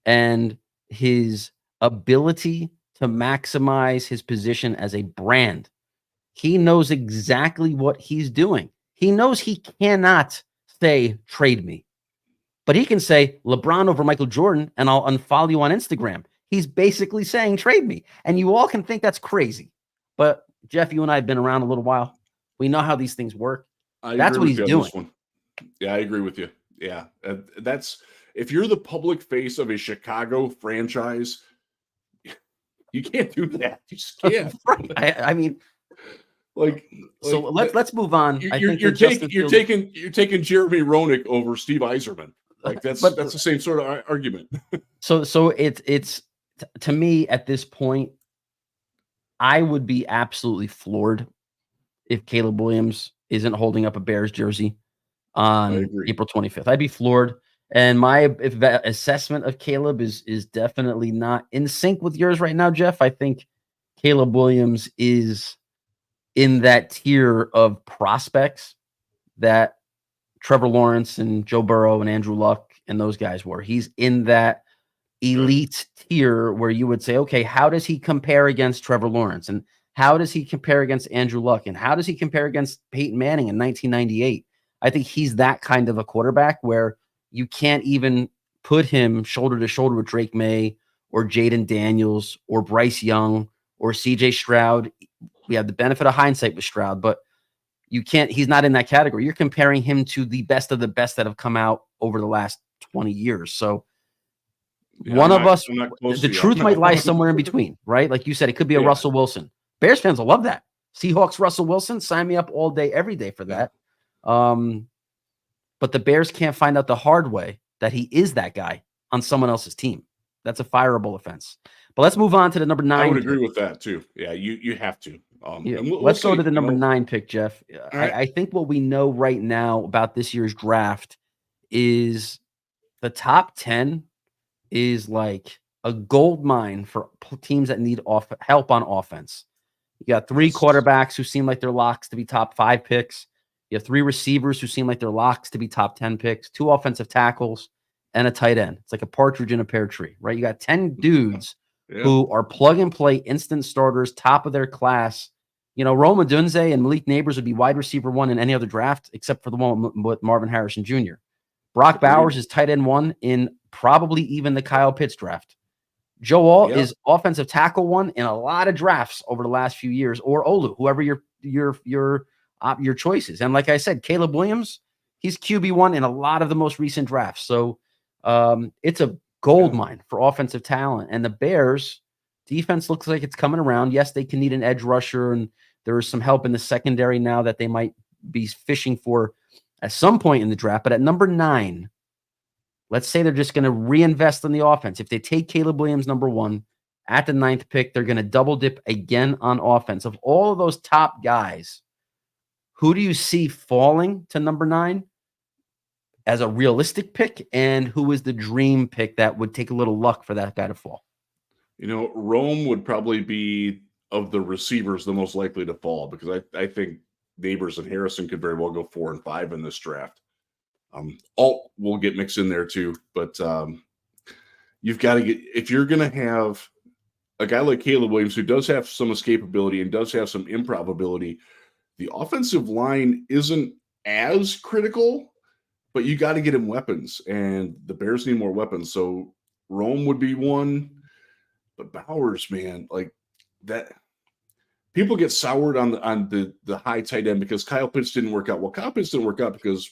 and his ability to maximize his position as a brand. He knows exactly what he's doing. He knows he cannot say, trade me. But he can say, LeBron over Michael Jordan, and I'll unfollow you on Instagram. He's basically saying, trade me. And you all can think that's crazy. But, Jeff, you and I have been around a little while. We know how these things work. That's what he's doing. Yeah, I agree with you. Yeah, that's if you're the public face of a Chicago franchise, you can't do that. You just can't. Right. I mean, so let's move on. You're taking Jeremy Roenick over Steve Yzerman. Like that's the same sort of argument. So it's to me at this point, I would be absolutely floored if Caleb Williams isn't holding up a Bears jersey on April 25th. I'd be floored. And my assessment of Caleb is definitely not in sync with yours right now, Jeff. I think Caleb Williams is in that tier of prospects that Trevor Lawrence and Joe Burrow and Andrew Luck and those guys were. He's in that elite tier where you would say, okay, how does he compare against Trevor Lawrence? And how does he compare against Andrew Luck? And how does he compare against Peyton Manning in 1998? I think he's that kind of a quarterback where you can't even put him shoulder to shoulder with Drake May or Jaden Daniels or Bryce Young or CJ Stroud we have the benefit of hindsight with Stroud, but he's not in that category. You're comparing him to the best of the best that have come out over the last 20 years. So one of us, the truth might lie somewhere in between, right? Like you said, it could be a Russell Wilson. Bears fans will love that. Seahawks, Russell Wilson, sign me up all day, every day for that. But the Bears can't find out the hard way that he is that guy on someone else's team. That's a fireable offense. But let's move on to the number 9. I would agree with that too. Yeah, you have to. Let's go to the number 9 pick, Jeff. Right. I think what we know right now about this year's draft is the top 10 is like a gold mine for teams that need help on offense. You got 3 quarterbacks who seem like they're locks to be top 5 picks. You have 3 receivers who seem like they're locks to be top 10 picks, 2 offensive tackles, and a tight end. It's like a partridge in a pear tree, right? You got 10 dudes who are plug and play instant starters, top of their class. Rome Odunze and Malik Neighbors would be wide receiver 1 in any other draft except for the one with Marvin Harrison Jr. Brock Bowers is tight end 1 in probably even the Kyle Pitts draft. Joe Alt is offensive tackle 1 in a lot of drafts over the last few years, or Olu, whoever your choices. And like I said, Caleb Williams, he's QB1 in a lot of the most recent drafts. So it's a gold mine for offensive talent. And the Bears defense looks like it's coming around. Yes, they can need an edge rusher, and there is some help in the secondary now that they might be fishing for at some point in the draft. But at number 9, let's say they're just going to reinvest in the offense. If they take Caleb Williams number 1 at the 9th pick, they're going to double dip again on offense. Of all of those top guys, who do you see falling to number 9 as a realistic pick, and who is the dream pick that would take a little luck for that guy to fall? Rome would probably be, of the receivers, the most likely to fall, because I think Neighbors and Harrison could very well go 4 and 5 in this draft. Alt will get mixed in there too, but you've got to get, if you're going to have a guy like Caleb Williams, who does have some escapability and does have some improbability, the offensive line isn't as critical, but you got to get him weapons, and the Bears need more weapons. So Rome would be one, but Bowers, man, like that. People get soured on the high tight end because Kyle Pitts didn't work out. Well, Kyle Pitts didn't work out because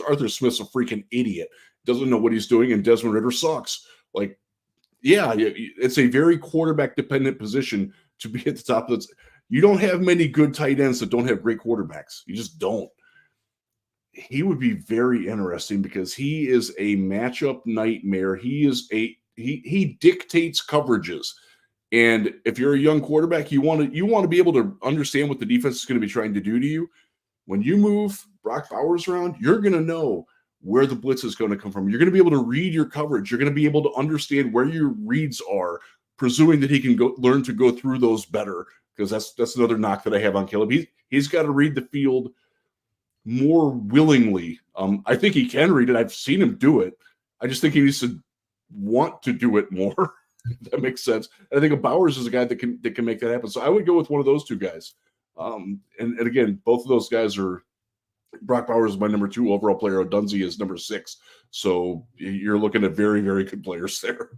Arthur Smith's a freaking idiot, doesn't know what he's doing, and Desmond Ridder sucks. Like, yeah, it's a very quarterback dependent position to be at the top of the. You don't have many good tight ends that don't have great quarterbacks. You just don't. He would be very interesting because he is a matchup nightmare. He dictates coverages. And if you're a young quarterback, you want to be able to understand what the defense is going to be trying to do to you. When you move Brock Bowers around, you're going to know where the blitz is going to come from. You're going to be able to read your coverage. You're going to be able to understand where your reads are, presuming that he can learn to go through those better, because that's another knock that I have on Caleb. He's got to read the field more willingly. I think he can read it. I've seen him do it. I just think he needs to want to do it more. That makes sense. And I think Bowers is a guy that can make that happen. So I would go with one of those two guys. And again, both of those guys are. Brock Bowers is my number 2 overall player. Odunze is number 6. So you're looking at very, very good players there.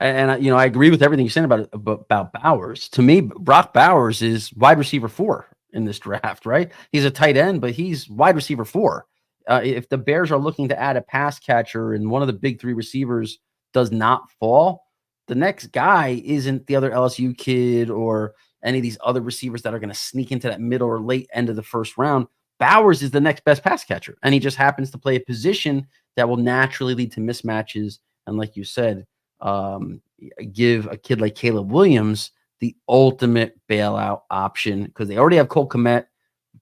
And I agree with everything you're saying about Bowers. To me, Brock Bowers is wide receiver 4 in this draft, right? He's a tight end, but he's wide receiver 4. If the Bears are looking to add a pass catcher and one of the big 3 receivers does not fall, the next guy isn't the other LSU kid or any of these other receivers that are going to sneak into that middle or late end of the first round. Bowers is the next best pass catcher, and he just happens to play a position that will naturally lead to mismatches. And like you said, give a kid like Caleb Williams the ultimate bailout option, because they already have Cole Kmet,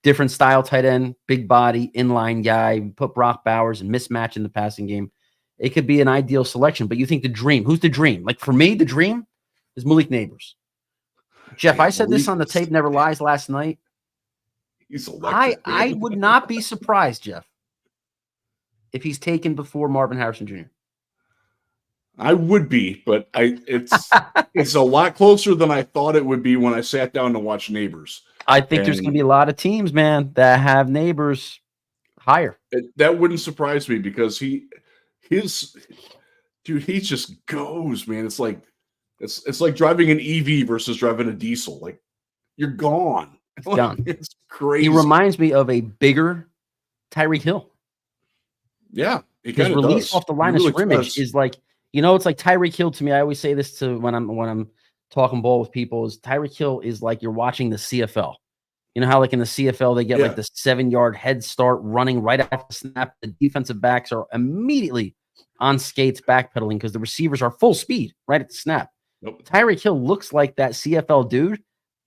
different style tight end, big body, inline guy. Put Brock Bowers and mismatch in the passing game. It could be an ideal selection. But you think the dream? Who's the dream? Like for me, the dream is Malik Neighbors. Jeff, I said this on the Tape Never Lies last night. He's electric, I would not be surprised, Jeff, if he's taken before Marvin Harrison Jr. I would be, but it's a lot closer than I thought it would be when I sat down to watch Neighbors. I think there's going to be a lot of teams, man, that have Neighbors higher. That wouldn't surprise me, because he just goes, man. It's like driving an EV versus driving a diesel. Like, you're gone. It's gone. It's crazy. He reminds me of a bigger Tyreek Hill. Yeah, he His kind of release does. off the line He really of scrimmage does. is like, it's like Tyreek Hill to me. I always say this to when I'm talking ball with people is Tyreek Hill is like you're watching the CFL. You know how like in the CFL they get like the 7-yard head start running right after the snap. The defensive backs are immediately on skates backpedaling because the receivers are full speed right at the snap. Nope. Tyreek Hill looks like that CFL dude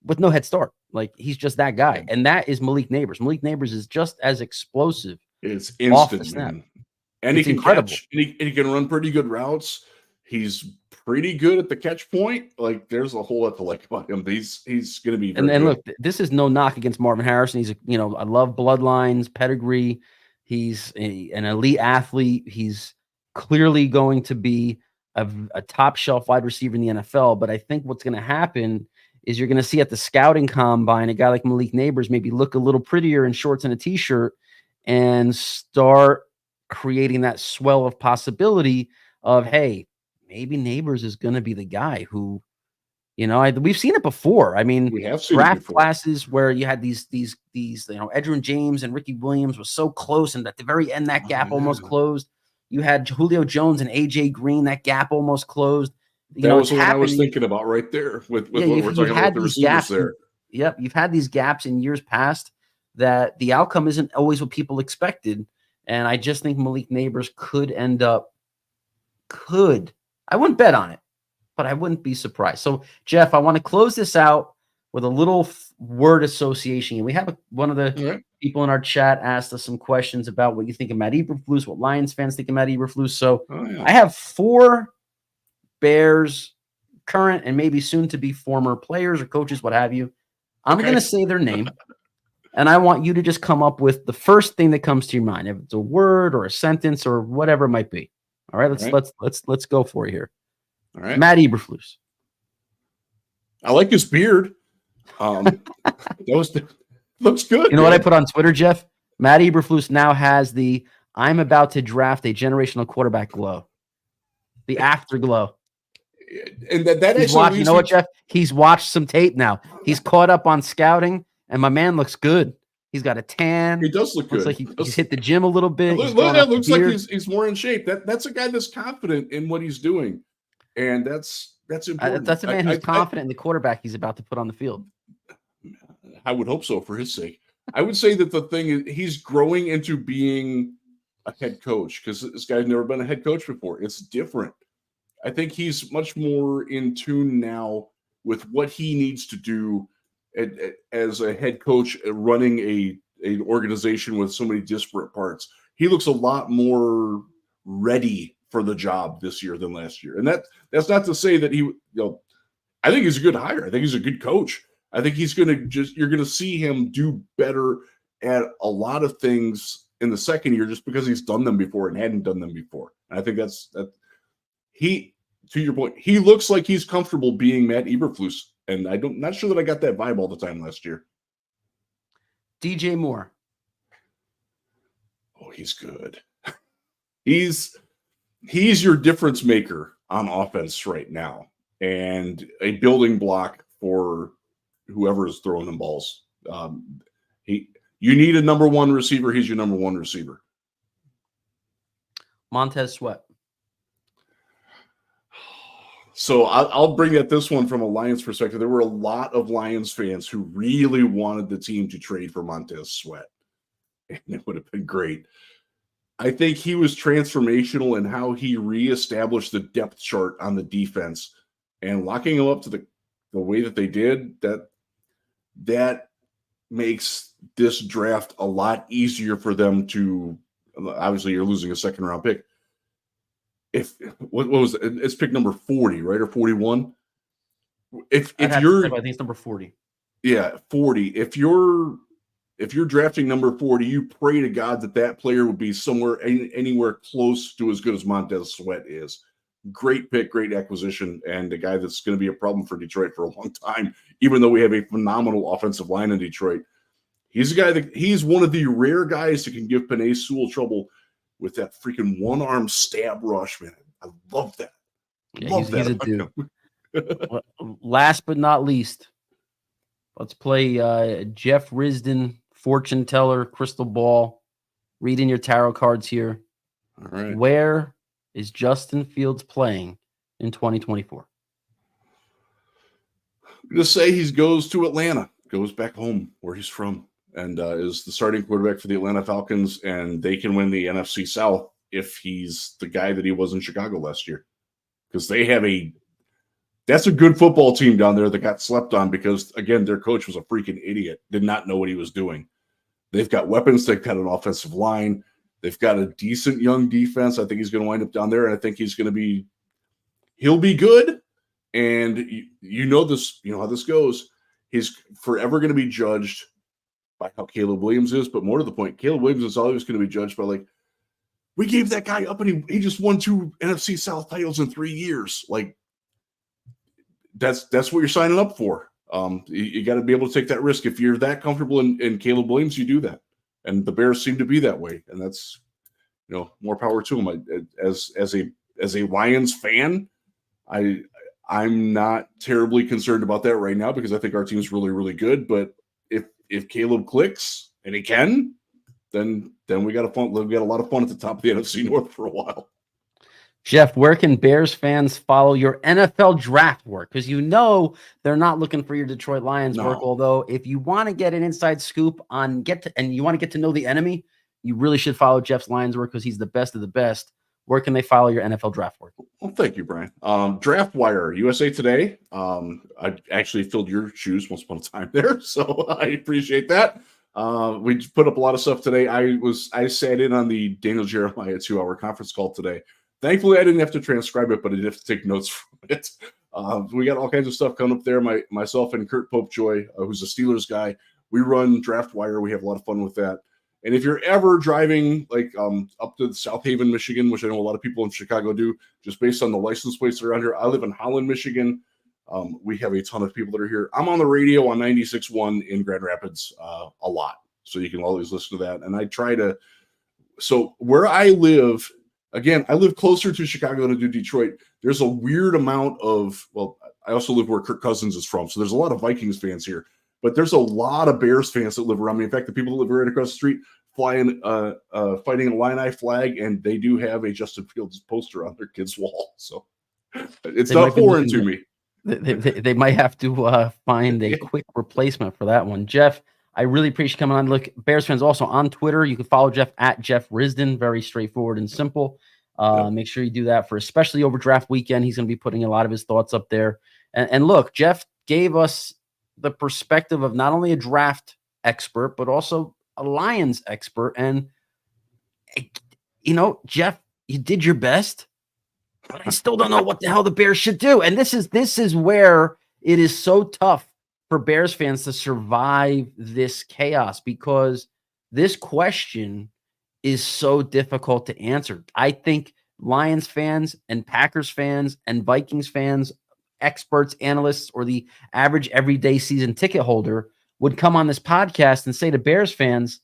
with no head start. Like he's just that guy. Yeah. And that is Malik Neighbors. Malik Neighbors is just as explosive. It's off the instant, snap. man. And It's he can incredible. catch. And he can run pretty good routes. He's pretty good at the catch point. Like there's a whole lot to like about him. He's going to be very and good. look, this is no knock against Marvin Harrison. He's I love bloodlines, pedigree. He's an elite athlete. He's clearly going to be a top shelf wide receiver in the NFL. But I think what's going to happen is you're going to see at the scouting combine a guy like Malik Neighbors maybe look a little prettier in shorts and a t-shirt and start creating that swell of possibility of, hey, maybe Neighbors is going to be the guy who, we've seen it before. I mean, we have seen draft classes where you had these, Edgerrin James and Ricky Williams was so close, and at the very end, that gap almost closed. You had Julio Jones and AJ Green, that gap almost closed. That was what I was thinking about right there with what we're talking about with the receivers there. Yep, you've had these gaps in years past that the outcome isn't always what people expected, and I just think Malik Neighbors could end up. I wouldn't bet on it, but I wouldn't be surprised. So, Jeff, I want to close this out with a little word association. We have one of the people in our chat asked us some questions about what you think of Matt Eberflus, what Lions fans think of Matt Eberflus. So I have 4 Bears current and maybe soon to be former players or coaches, what have you. I'm going to say their name, and I want you to just come up with the first thing that comes to your mind. If it's a word or a sentence or whatever it might be. All right, let's go for it here. All right, Matt Eberflus. I like his beard. Looks good. You know what I put on Twitter, Jeff? Matt Eberflus now has the "I'm about to draft a generational quarterback" glow, the afterglow. And that he's watched, you know what, Jeff? He's watched some tape now. He's caught up on scouting, and my man looks good. He's got a tan. He does look good. Looks like he's hit the gym a little bit. It looks like he's more in shape. That's a guy that's confident in what he's doing, and that's important. That's a man who's confident in the quarterback he's about to put on the field. I would hope so for his sake. I would say that the thing is he's growing into being a head coach because this guy's never been a head coach before. It's different. I think he's much more in tune now with what he needs to do as a head coach running an organization with so many disparate parts. He looks a lot more ready for the job this year than last year. And that's not to say that I think he's a good hire. I think he's a good coach. I think he's going to you're going to see him do better at a lot of things in the second year just because he's done them before and hadn't done them before. And I think to your point, he looks like he's comfortable being Matt Eberflus. And not sure that I got that vibe all the time last year. DJ Moore. Oh, he's good. He's your difference maker on offense right now and a building block for whoever is throwing them balls. You need a number 1 receiver. He's your number 1 receiver. Montez Sweat. So I'll bring at this one from a Lions perspective. There were a lot of Lions fans who really wanted the team to trade for Montez Sweat, and it would have been great. I think he was transformational in how he reestablished the depth chart on the defense and locking him up to the way that they did. That makes this draft a lot easier for them to. Obviously, you're losing a second-round pick. What was it? It's pick number 40, right, or 41? If you're, I think it's number 40. Yeah, 40. If you're drafting number 40, you pray to God that player would be anywhere close to as good as Montez Sweat is. Great pick, great acquisition, and a guy that's going to be a problem for Detroit for a long time. Even though we have a phenomenal offensive line in Detroit, he's one of the rare guys that can give Penei Sewell trouble with that freaking one-arm stab rush, man. I love that. Yeah, he's a dude. Last but not least, Let's play Jeff Risdon, fortune teller, crystal ball, reading your tarot cards here. All right. Where is Justin Fields playing in 2024? I'm going to say he goes to Atlanta, goes back home where he's from, and is the starting quarterback for the Atlanta Falcons, and they can win the NFC South if he's the guy that he was in Chicago last year. Because that's a good football team down there that got slept on because, again, their coach was a freaking idiot, did not know what he was doing. They've got weapons. They've got an offensive line. They've got a decent young defense. I think he's going to wind up down there, and I think he'll be good. And you know how this goes. He's forever going to be judged by how Caleb Williams is, but more to the point, Caleb Williams is always going to be judged by, like, we gave that guy up and he just won 2 NFC South titles in 3 years. Like, that's what you're signing up for. You got to be able to take that risk. If you're that comfortable in Caleb Williams, you do that. And the Bears seem to be that way. And that's, more power to them. As a Lions fan, I'm not terribly concerned about that right now because I think our team is really, really good. But if Caleb clicks and he can, then we got a lot of fun at the top of the NFC North for a while. Jeff, where can Bears fans follow your NFL draft work? Because they're not looking for your Detroit Lions work. Although if you want to get an inside scoop and you want to get to know the enemy, you really should follow Jeff's Lions work because he's the best of the best. Where can they follow your NFL draft work? Well, thank you, Brian. Draft Wire, USA Today. I actually filled your shoes once upon a time there, so I appreciate that. We put up a lot of stuff today. I sat in on the Daniel Jeremiah 2-hour conference call today. Thankfully, I didn't have to transcribe it, but I did have to take notes from it. We got all kinds of stuff coming up there. Myself and Kurt Popejoy, who's a Steelers guy, we run Draft Wire. We have a lot of fun with that. And if you're ever driving up to South Haven, Michigan, which I know a lot of people in Chicago do, just based on the license plates that are around here. I live in Holland, Michigan. We have a ton of people that are here. I'm on the radio on 96.1 in Grand Rapids a lot, so you can always listen to that. And I try to – so where I live – again, I live closer to Chicago than to Detroit. There's a weird amount of – well, I also live where Kirk Cousins is from, so there's a lot of Vikings fans here. But there's a lot of Bears fans that live around me. In fact, the people that live right across the street fighting a Illini flag, and they do have a Justin Fields poster on their kids' wall. So it's not foreign to me. They might have to find a quick replacement for that one. Jeff, I really appreciate you coming on. Look, Bears fans also on Twitter. You can follow Jeff at Jeff Risdon. Very straightforward and simple. Make sure you do that for especially over draft weekend. He's going to be putting a lot of his thoughts up there. And look, Jeff gave us the perspective of not only a draft expert, but also a Lions expert. And, Jeff, you did your best, but I still don't know what the hell the Bears should do. And this is where it is so tough for Bears fans to survive this chaos, because this question is so difficult to answer. I think Lions fans and Packers fans and Vikings fans, experts, analysts, or the average everyday season ticket holder would come on this podcast and say to Bears fans,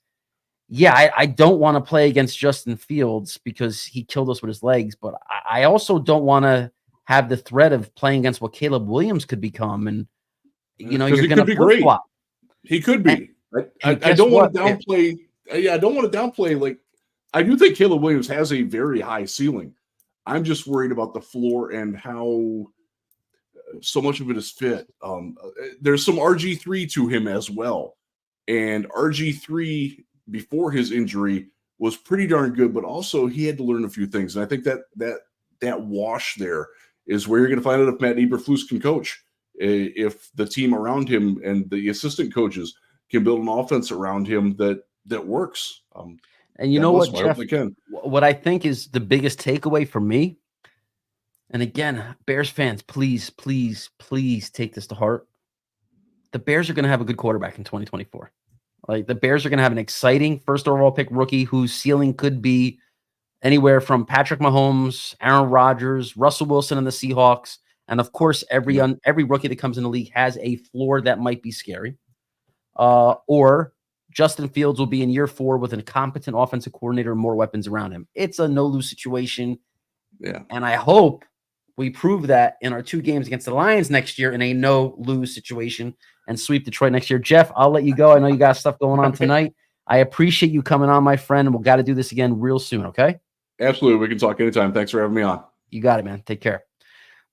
I don't want to play against Justin Fields because he killed us with his legs, but I also don't want to have the threat of playing against what Caleb Williams could become. And, you're going to flip-flop. He could be. I don't want to downplay. I don't want to downplay. Like, I do think Caleb Williams has a very high ceiling. I'm just worried about the floor and how so much of it is fit. There's some RG3 to him as well. And RG3, before his injury, was pretty darn good, but also he had to learn a few things. And I think that wash there is where you're going to find out if Matt Eberflus can coach, if the team around him and the assistant coaches can build an offense around him that works. And you know what, Jeff, what I think is the biggest takeaway for me, and again, Bears fans, please, please, please take this to heart. The Bears are going to have a good quarterback in 2024. Like, the Bears are going to have an exciting first overall pick rookie whose ceiling could be anywhere from Patrick Mahomes, Aaron Rodgers, Russell Wilson and the Seahawks. And of course, every rookie that comes in the league has a floor that might be scary. Or Justin Fields will be in year 4 with a competent offensive coordinator and more weapons around him. It's a no-lose situation. Yeah. And I hope we prove that in our 2 games against the Lions next year in a no-lose situation and sweep Detroit next year. Jeff, I'll let you go. I know you got stuff going on tonight. I appreciate you coming on, my friend, and we'll got to do this again real soon, okay? Absolutely. We can talk anytime. Thanks for having me on. You got it, man. Take care.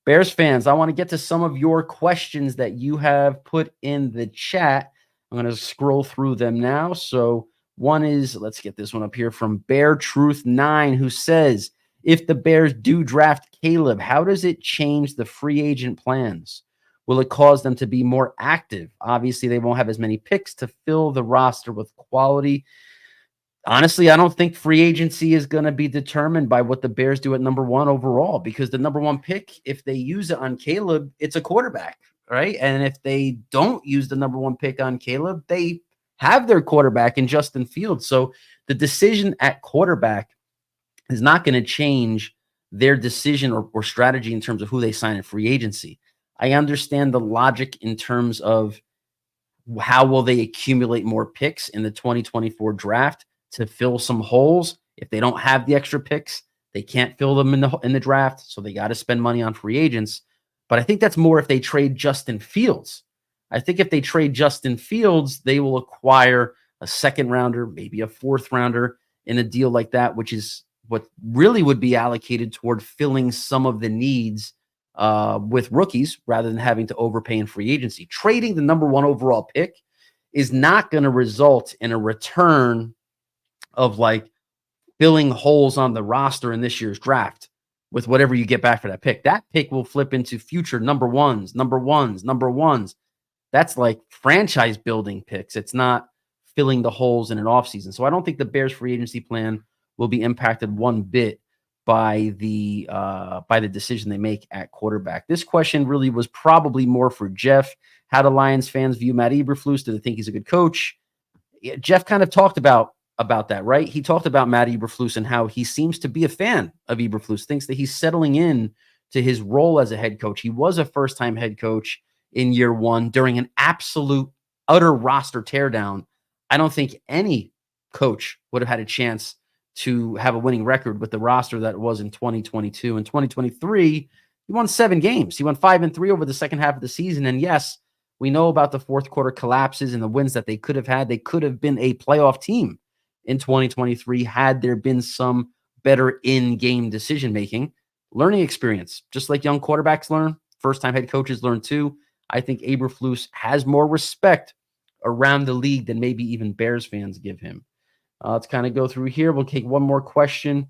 Bears fans, I want to get to some of your questions that you have put in the chat. I'm going to scroll through them now. So one is, let's get this one up here from Bear Truth 9, who says, if the Bears do draft Caleb, how does it change the free agent plans? Will it cause them to be more active? Obviously, they won't have as many picks to fill the roster with quality. Honestly, I don't think free agency is going to be determined by what the Bears do at number 1 overall, because the number 1 pick, if they use it on Caleb, it's a quarterback, right? And if they don't use the number 1 pick on Caleb, they have their quarterback in Justin Fields. So the decision at quarterback is not going to change their decision or strategy in terms of who they sign in free agency. I understand the logic in terms of how will they accumulate more picks in the 2024 draft to fill some holes. If they don't have the extra picks, they can't fill them in the draft, so they got to spend money on free agents. But I think that's more if they trade Justin Fields. I think if they trade Justin Fields, they will acquire a 2nd rounder, maybe a 4th rounder in a deal like that, which is what really would be allocated toward filling some of the needs with rookies rather than having to overpay in free agency. Trading the number 1 overall pick is not going to result in a return of like filling holes on the roster in this year's draft with whatever you get back for that pick. That pick will flip into future number ones. That's like franchise building picks. It's not filling the holes in an offseason. So I don't think the Bears free agency plan will be impacted one bit by the decision they make at quarterback. This question really was probably more for Jeff. How do Lions fans view Matt Eberflus? Do they think he's a good coach? Yeah, Jeff kind of talked about that, right? He talked about Matt Eberflus and how he seems to be a fan of Eberflus, thinks that he's settling in to his role as a head coach. He was a first-time head coach in year 1 during an absolute, utter roster teardown. I don't think any coach would have had a chance to have a winning record with the roster that was in 2022. In 2023, he won 7 games. He won 5-3 over the second half of the season. And yes, we know about the fourth quarter collapses and the wins that they could have had. They could have been a playoff team in 2023 had there been some better in-game decision-making. Learning experience, just like young quarterbacks learn, first-time head coaches learn too. I think Eberflus has more respect around the league than maybe even Bears fans give him. Let's kind of go through here. We'll take one more question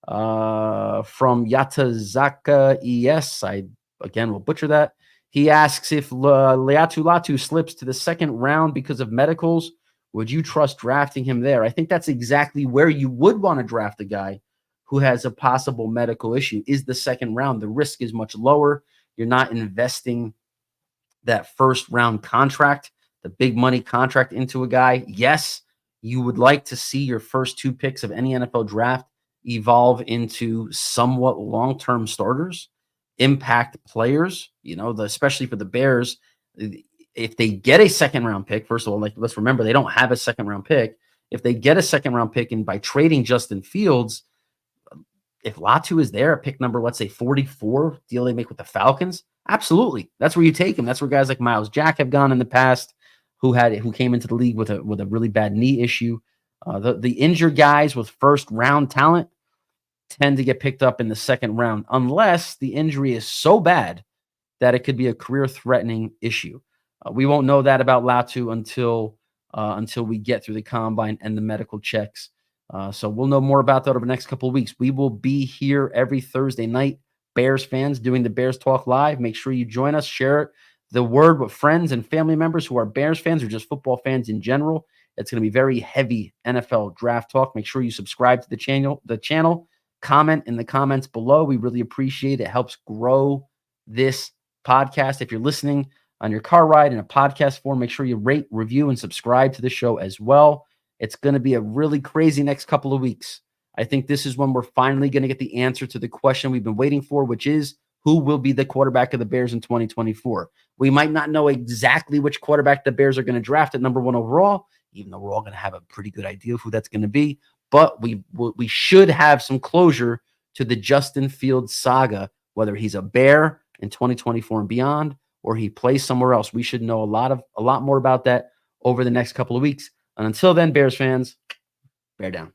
from Yatazaka ES. I, again, will butcher that. He asks if Latu slips to the 2nd round because of medicals, would you trust drafting him there? I think that's exactly where you would want to draft a guy who has a possible medical issue, is the 2nd round. The risk is much lower. You're not investing that 1st round contract, the big money contract into a guy. Yes, you would like to see your first 2 picks of any NFL draft evolve into somewhat long-term starters, impact players, especially for the Bears. If they get a 2nd round pick, first of all, let's remember they don't have a 2nd round pick. If they get a 2nd round pick and by trading Justin Fields, if Latu is there at pick number, let's say 44, deal they make with the Falcons, absolutely. That's where you take him. That's where guys like Miles Jack have gone in the past, who came into the league with a really bad knee issue. The injured guys with 1st round talent tend to get picked up in the 2nd round, unless the injury is so bad that it could be a career-threatening issue. We won't know that about Latu until we get through the combine and the medical checks. So we'll know more about that over the next couple of weeks. We will be here every Thursday night, Bears fans, doing the Bears Talk Live. Make sure you join us, share the word with friends and family members who are Bears fans or just football fans in general. It's going to be very heavy NFL draft talk. Make sure you subscribe to the channel, comment in the comments below. We really appreciate it. It helps grow this podcast. If you're listening on your car ride in a podcast form, make sure you rate, review, and subscribe to the show as well. It's going to be a really crazy next couple of weeks. I think this is when we're finally going to get the answer to the question we've been waiting for, which is who will be the quarterback of the Bears in 2024. We might not know exactly which quarterback the Bears are going to draft at number 1 overall, even though we're all going to have a pretty good idea of who that's going to be. But we should have some closure to the Justin Fields saga whether he's a Bear in 2024 and beyond, or he plays somewhere else. We should know a lot more about that over the next couple of weeks. And until then, Bears fans, bear down.